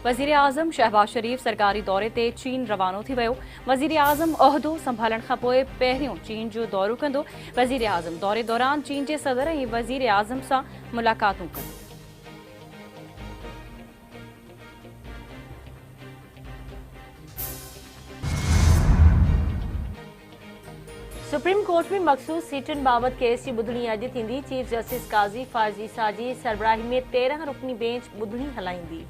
वज़ीर आज़म शहबाज शरीफ सरकारी दौरे ते चीन रवानो थी वियो। वज़ीर आज़म उहिदो संभालण खां पोइ पहिरियों चीन जो दौरो कंदो। वज़ीर आज़म दौरे दौरान चीन जे सदर ऐं वज़ीर आज़म सां मुलाक़ातूं कंदो। सुप्रीम कोर्ट में मखसूस सीटुनि बाबति केस जी ॿुधणी अॼु थींदी। चीफ जस्टिस काज़ी फ़ाइज़ ईसा जी सरबराही में 13 रुकनी बेंच ॿुधणी हलाईंदी।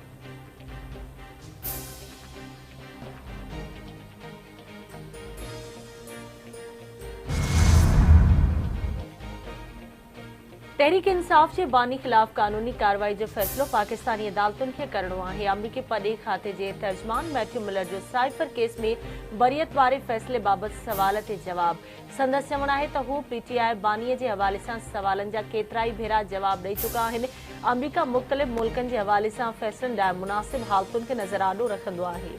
तहरीक इंसाफ जे बानी ख़िलाफ़ कानूनी कार्रवाई जो फ़ैसिलो पाकिस्तानी अदालतुनि खे करणो आहे। अमरीकी पॾे खाते जे तर्जमान मैथ्यू मिलर जो साइफर केस में बरियत वारे फ़ैसिले बाबति सवाल ते जवाब। संदसि चवणु आहे त हू पीटीआई बानीअ जे हवाले सां सवालनि जा केतिरा ई भेरा जवाब ॾेई चुका आहिनि। अमरीका मुख़्तलिफ़ मुल्कनि जे हवाले सां फ़ैसिलनि लाइ मुनासिब हालतुनि खे नज़रआॾो रखंदो आहे।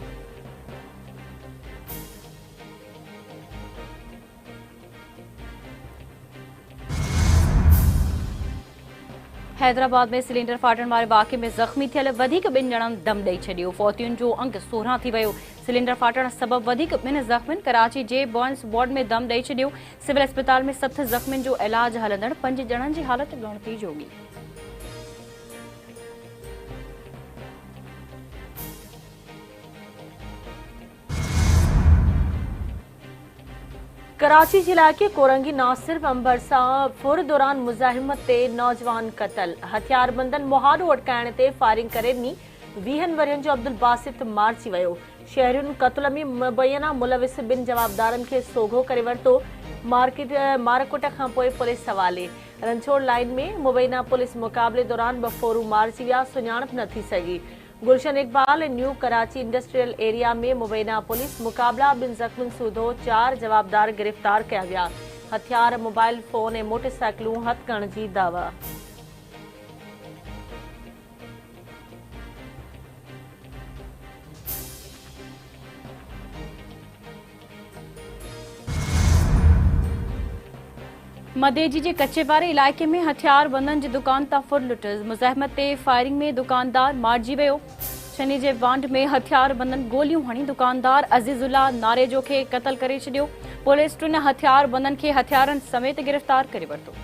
हैदराबाद में सिलेंडर फाटण वारे वाक़े में ज़ख़्मी थियल वधीक 2 ॼणनि दम ॾेई छॾियो। फ़ौतियुनि जो अंक 16 थी वियो। सिलेंडर फाटण सबबि वधीक 2 ज़ख़्मियुनि कराची जे बॉयंस वार्ड में दम ॾेई छॾियो। सिविल अस्पताल में 60 ज़ख़्मियुनि जो इलाज हलंदड़ 5 ॼणनि जी हालत ॻणिती जोगी। कराची जे इलाइक़े कोरंगी नासिर अंबर सां फुर दौरान मुज़ाहिमत ते नौजवान क़तल। हथियारबंदनि मुहारो अटकाइण ते फायरिंग करे ॾिनी। 20 वरियनि जो अब्दुल बासित मारिजी वियो। शहरियुनि क़त्ल में मुबैना मुलविस 2 जवाबदारनि खे सोघो करे वरितो। मारकुट खां पोइ पुलिस हवाले। रंछोड़ लाइन में मुबैना पुलिस मुक़ाबले दौरान 2 फोरू मारिजी विया। सुञाणप न थी सघी। गुलशन इकबाल ऐं न्यू कराची इंडस्ट्रियल एरिया में मुबैना पुलिस मुक़ाबला 2 ज़ख़्मियुनि सूधो 4 जवाबदार गिरफ़्तार कया विया। हथियार, मोबाइल फोन ऐं मोटरसाइकिलूं हथ करण जी दावा। मदेजी जे कच्चे वारे इलाइक़े में हथियारबंदनि जी दुकान तां फुर लुटस। मुज़ाहिमत ते फायरिंग में दुकानदार मारिजी वियो। शनि जे वांड में हथियारबंदनि गोलियूं हणी दुकानदार अज़ीज़ुल्ला नारेजो खे क़त्ल करे छॾियो। पुलिस 3 हथियारबंदनि खे हथियारनि समेत गिरफ़्तार करे वरितो।